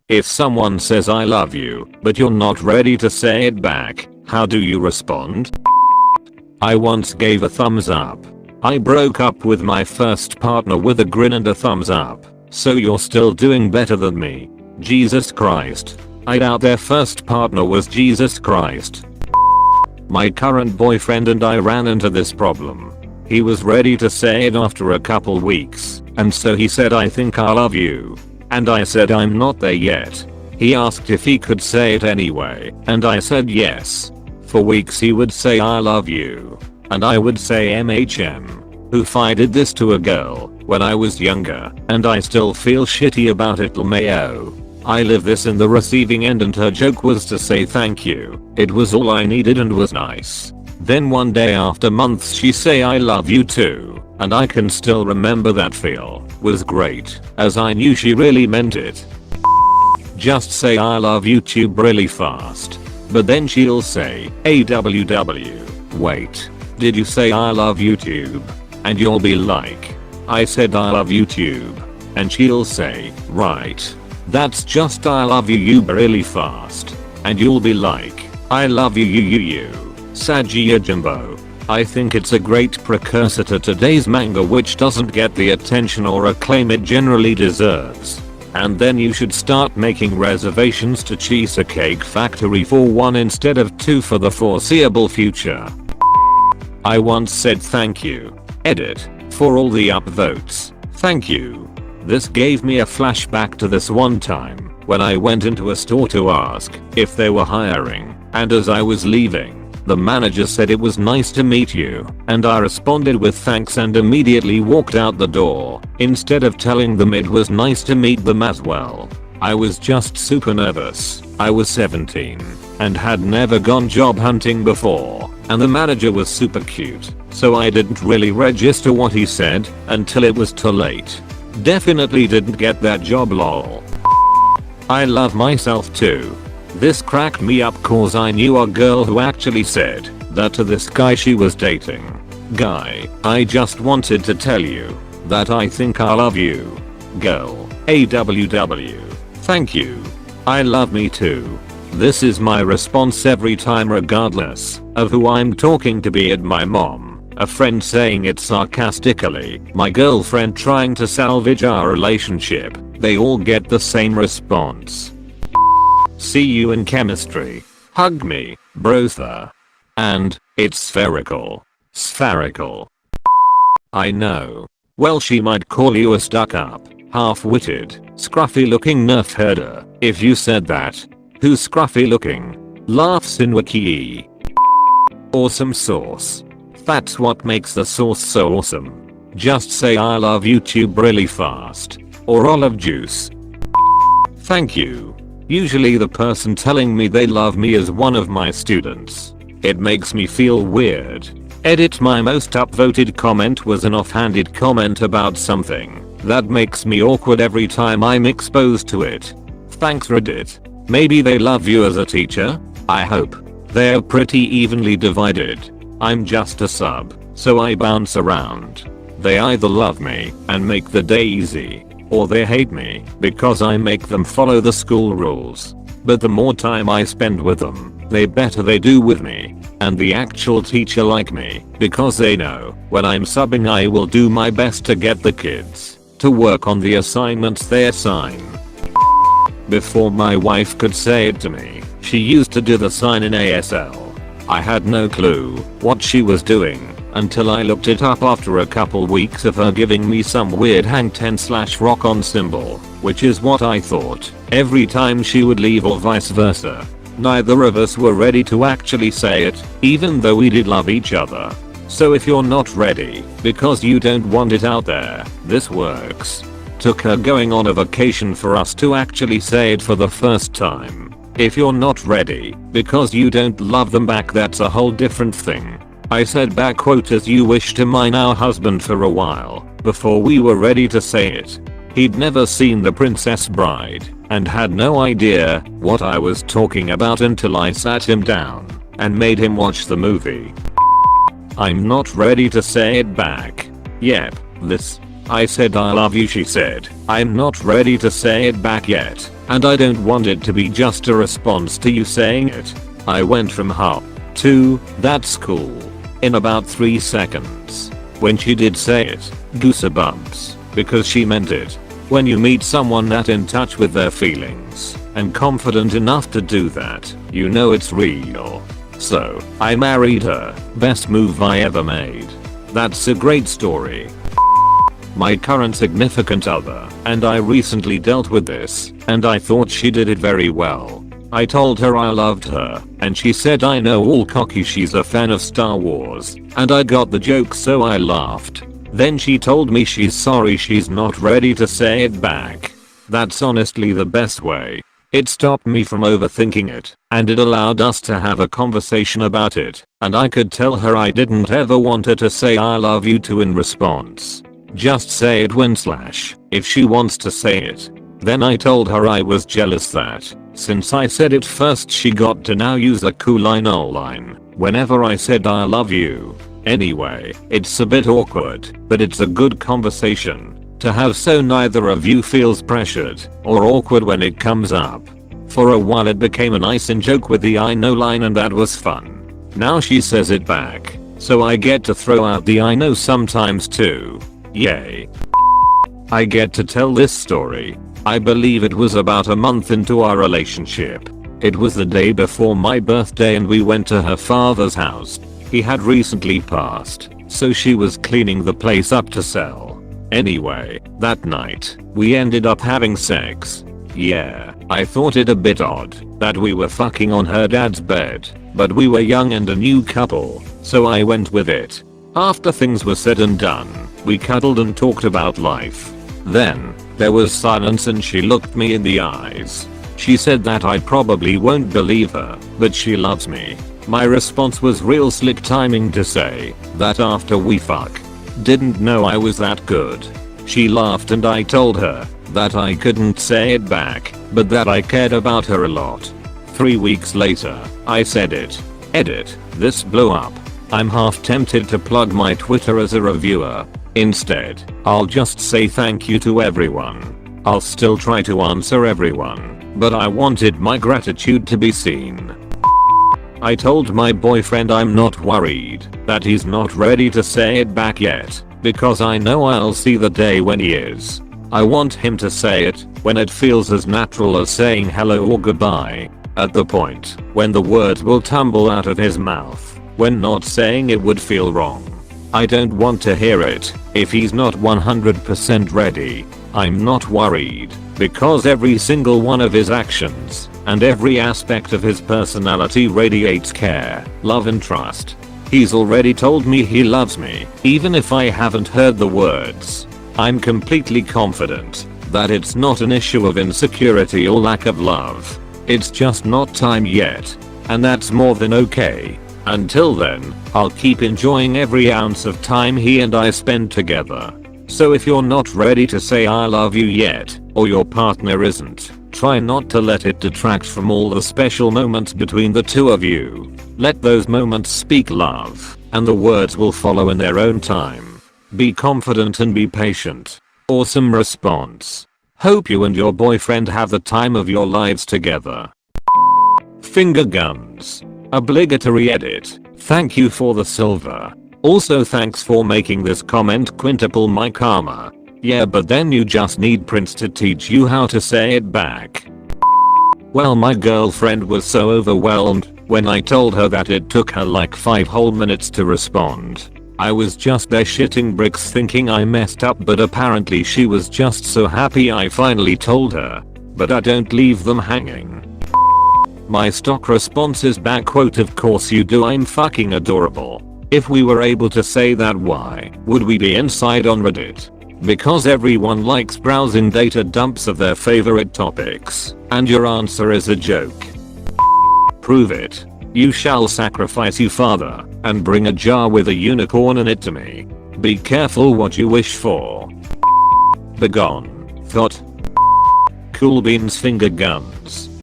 If someone says I love you, but you're not ready to say it back, how do you respond? I once gave a thumbs up. I broke up with my first partner with a grin and a thumbs up. So you're still doing better than me. Jesus Christ. I doubt their first partner was Jesus Christ. My current boyfriend and I ran into this problem. He was ready to say it after a couple weeks, and so he said I think I love you. And I said I'm not there yet. He asked if he could say it anyway, and I said yes. For weeks he would say I love you. And I would say MHM. Oof, I did this to a girl when I was younger, and I still feel shitty about it. LMAO. I live this in the receiving end, and her joke was to say thank you. It was all I needed and was nice. Then one day after months she say I love you too, and I can still remember that feel. Was great, as I knew she really meant it. Just say I love YouTube really fast. But then she'll say, AWW. Wait, did you say I love YouTube? And you'll be like, I said I love YouTube. And she'll say, right. That's just I love you really fast. And you'll be like, I love you. Sajiya Jimbo. I think it's a great precursor to today's manga, which doesn't get the attention or acclaim it generally deserves. And then you should start making reservations to Cheesecake Factory for 1 instead of 2 for the foreseeable future. I once said thank you, edit, for all the upvotes. Thank you. This gave me a flashback to this one time when I went into a store to ask if they were hiring, and as I was leaving, the manager said it was nice to meet you, and I responded with thanks and immediately walked out the door, instead of telling them it was nice to meet them as well. I was just super nervous. I was 17 and had never gone job hunting before, and the manager was super cute, so I didn't really register what he said until it was too late. Definitely didn't get that job, lol. I love myself too. This cracked me up cause I knew a girl who actually said that to this guy she was dating. Guy, I just wanted to tell you that I think I love you. Girl, AWW. Thank you. I love me too. This is my response every time regardless of who I'm talking to, be it my mom, a friend saying it sarcastically, my girlfriend trying to salvage our relationship. They all get the same response. See you in chemistry. Hug me, brother. And, it's spherical. Spherical. I know. Well, she might call you a stuck-up, half-witted, scruffy-looking nerf herder if you said that. Who's scruffy-looking? Laughs in wiki. Awesome sauce. That's what makes the sauce so awesome. Just say I love YouTube really fast. Or olive juice. Thank you. Usually the person telling me they love me is one of my students. It makes me feel weird. Edit, my most upvoted comment was an offhanded comment about something that makes me awkward every time I'm exposed to it. Thanks Reddit. Maybe they love you as a teacher? I hope. They're pretty evenly divided. I'm just a sub, so I bounce around. They either love me and make the day easy, or they hate me because I make them follow the school rules. But the more time I spend with them, the better they do with me. And the actual teacher like me because they know when I'm subbing I will do my best to get the kids to work on the assignments they assign. Before my wife could say it to me, she used to do the sign in ASL. I had no clue what she was doing until I looked it up after a couple weeks of her giving me some weird hang 10/rock on symbol, which is what I thought every time she would leave or vice versa. Neither of us were ready to actually say it, even though we did love each other. So if you're not ready because you don't want it out there, this works. Took her going on a vacation for us to actually say it for the first time. If you're not ready because you don't love them back, that's a whole different thing. I said back quote as you wish to my now husband for a while before we were ready to say it. He'd never seen The Princess Bride and had no idea what I was talking about until I sat him down and made him watch the movie. I'm not ready to say it back. Yep, this. I said I love you, she said I'm not ready to say it back yet. and I don't want it to be just a response to you saying it. I went from huh to that's cool in about 3 seconds. When she did say it, goosebumps, because she meant it. When you meet someone that in touch with their feelings and confident enough to do that, you know it's real. So, I married her. Best move I ever made. That's a great story. My current significant other and I recently dealt with this, and I thought she did it very well. I told her I loved her, and she said I know all cocky she's a fan of Star Wars, and I got the joke so I laughed. Then she told me she's sorry she's not ready to say it back. That's honestly the best way. It stopped me from overthinking it, and it allowed us to have a conversation about it, and I could tell her I didn't ever want her to say I love you too in response. Just say it when / if she wants to say it. Then I told her I was jealous that, since I said it first, she got to now use a cool I know line whenever I said I love you. Anyway, it's a bit awkward, but it's a good conversation to have so neither of you feels pressured or awkward when it comes up. For a while it became a nice in joke with the I know line, and that was fun. Now she says it back, so I get to throw out the I know sometimes too. Yay. I get to tell this story. I believe it was about a month into our relationship. It was the day before my birthday and we went to her father's house. He had recently passed, so she was cleaning the place up to sell. Anyway, that night, we ended up having sex. Yeah, I thought it a bit odd that we were fucking on her dad's bed, but we were young and a new couple, so I went with it. After things were said and done, we cuddled and talked about life. Then, there was silence and she looked me in the eyes. She said that I probably won't believe her, but she loves me. My response was real slick timing to say that after we fuck. Didn't know I was that good. She laughed and I told her that I couldn't say it back, but that I cared about her a lot. 3 weeks later, I said it. Edit, this blew up. I'm half tempted to plug my Twitter as a reviewer. Instead, I'll just say thank you to everyone. I'll still try to answer everyone, but I wanted my gratitude to be seen. I told my boyfriend I'm not worried that he's not ready to say it back yet, because I know I'll see the day when he is. I want him to say it when it feels as natural as saying hello or goodbye, at the point when the words will tumble out of his mouth. When not saying it would feel wrong. I don't want to hear it if he's not 100% ready. I'm not worried, because every single one of his actions and every aspect of his personality radiates care, love and trust. He's already told me he loves me, even if I haven't heard the words. I'm completely confident that it's not an issue of insecurity or lack of love. It's just not time yet, and that's more than okay. Until then, I'll keep enjoying every ounce of time he and I spend together. So if you're not ready to say I love you yet, or your partner isn't, try not to let it detract from all the special moments between the two of you. Let those moments speak love, and the words will follow in their own time. Be confident and be patient. Awesome response. Hope you and your boyfriend have the time of your lives together. Finger guns. Obligatory edit. Thank you for the silver. Also thanks for making this comment quintuple my karma. Yeah, but then you just need Prince to teach you how to say it back. Well, my girlfriend was so overwhelmed when I told her that it took her like 5 whole minutes to respond. I was just there shitting bricks thinking I messed up, but apparently she was just so happy I finally told her. But I don't leave them hanging. My stock response is back quote, of course you do, I'm fucking adorable. If we were able to say that, why would we be inside on Reddit? Because everyone likes browsing data dumps of their favorite topics, and your answer is a joke. Prove it. You shall sacrifice you father, and bring a jar with a unicorn in it to me. Be careful what you wish for. Begone. Thought. Cool beans finger guns.